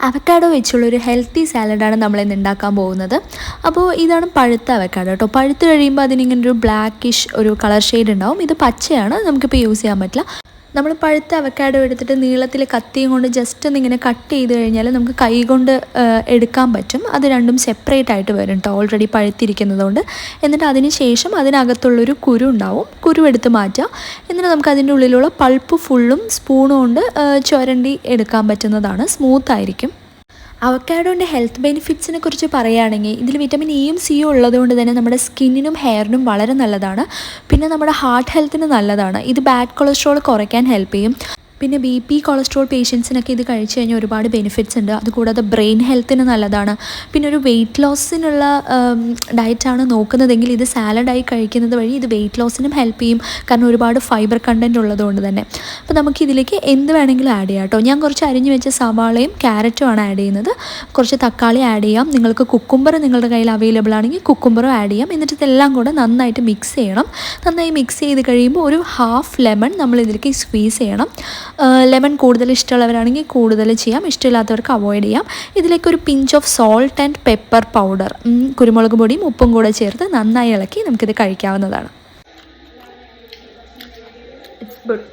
Avocado വെച്ചുള്ളൊരു healthy സാലഡാണ് നമ്മളിന്ന് ഉണ്ടാക്കാൻ പോകുന്നത്. അപ്പോൾ ഇതാണ് പഴുത്ത അവക്കാഡോ കേട്ടോ. പഴുത്ത് കഴിയുമ്പോൾ അതിനിങ്ങനൊരു ബ്ലാക്കിഷ് ഒരു കളർ ഷെയ്ഡ് ഉണ്ടാവും. ഇത് പച്ചയാണ്, നമുക്കിപ്പോൾ യൂസ് ചെയ്യാൻ പറ്റില്ല. നമ്മൾ പഴുത്ത അവക്കാഡോ എടുത്തിട്ട് നീളത്തിൽ കത്തിയും കൊണ്ട് ജസ്റ്റ് ഒന്നിങ്ങനെ കട്ട് ചെയ്ത് കഴിഞ്ഞാൽ നമുക്ക് കൈ കൊണ്ട് എടുക്കാൻ പറ്റും. അത് രണ്ടും സെപ്പറേറ്റ് ആയിട്ട് വരും കേട്ടോ, ഓൾറെഡി പഴുത്തിരിക്കുന്നതുകൊണ്ട്. എന്നിട്ട് അതിന് ശേഷം അതിനകത്തുള്ളൊരു കുരു ഉണ്ടാവും, കുരു എടുത്ത് മാറ്റുക. എന്നിട്ട് നമുക്ക് അതിൻ്റെ ഉള്ളിലുള്ള പൾപ്പ് ഫുള്ളും സ്പൂൺ കൊണ്ട് ചുരണ്ടി എടുക്കാൻ പറ്റുന്നതാണ്, സ്മൂത്തായിരിക്കും. അവക്കാഡോൻ്റെ ഹെൽത്ത് ബെനിഫിറ്റ്സിനെ കുറിച്ച് പറയുകയാണെങ്കിൽ ഇതിൽ വിറ്റമിൻ ഇയും സിയും ഉള്ളതുകൊണ്ട് തന്നെ നമ്മുടെ സ്കിന്നിനും ഹെയറിനും വളരെ നല്ലതാണ്. പിന്നെ നമ്മുടെ ഹാർട്ട് ഹെൽത്തിന് നല്ലതാണ്. ഇത് ബാഡ് കൊളസ്ട്രോൾ കുറയ്ക്കാൻ ഹെൽപ്പ് ചെയ്യും. പിന്നെ BP കൊളസ്ട്രോൾ പേഷ്യൻസിനൊക്കെ ഇത് കഴിച്ച് കഴിഞ്ഞാൽ ഒരുപാട് ബെനിഫിറ്റ്സ് ഉണ്ട്. അതുകൂടാതെ ബ്രെയിൻ ഹെൽത്തിന് നല്ലതാണ്. പിന്നെ ഒരു വെയിറ്റ് ലോസിനുള്ള ഡയറ്റാണ് നോക്കുന്നതെങ്കിൽ ഇത് സാലഡായി കഴിക്കുന്നത് വഴി ഇത് വെയിറ്റ് ലോസിനും ഹെൽപ്പ് ചെയ്യും, കാരണം ഒരുപാട് ഫൈബർ കണ്ടൻറ്റ് ഉള്ളതുകൊണ്ട് തന്നെ. അപ്പോൾ നമുക്കിതിലേക്ക് എന്ത് വേണമെങ്കിലും ആഡ് ചെയ്യാം കേട്ടോ. ഞാൻ കുറച്ച് അരിഞ്ഞു വെച്ച സവാളയും ക്യാരറ്റും ആണ് ആഡ് ചെയ്യുന്നത്. കുറച്ച് തക്കാളി ആഡ് ചെയ്യാം. നിങ്ങൾക്ക് കുക്കുംബർ നിങ്ങളുടെ കയ്യിൽ അവൈലബിൾ ആണെങ്കിൽ കുക്കുംബറും ആഡ് ചെയ്യാം. എന്നിട്ട് ഇതെല്ലാം കൂടെ നന്നായിട്ട് മിക്സ് ചെയ്യണം. നന്നായി മിക്സ് ചെയ്ത് കഴിയുമ്പോൾ ഒരു ഹാഫ് ലെമൺ നമ്മൾ ഇതിലേക്ക് സ്ക്വീസ് ചെയ്യണം. ലെമൺ കൂടുതൽ ഇഷ്ടമുള്ളവരാണെങ്കിൽ കൂടുതൽ ചെയ്യാം, ഇഷ്ടമില്ലാത്തവർക്ക് അവോയ്ഡ് ചെയ്യാം. ഇതിലേക്ക് ഒരു pinch of salt and pepper powder, കുരുമുളക് പൊടിയും ഉപ്പും കൂടെ ചേർത്ത് നന്നായി ഇളക്കി നമുക്കിത് കഴിക്കാവുന്നതാണ്. It's good.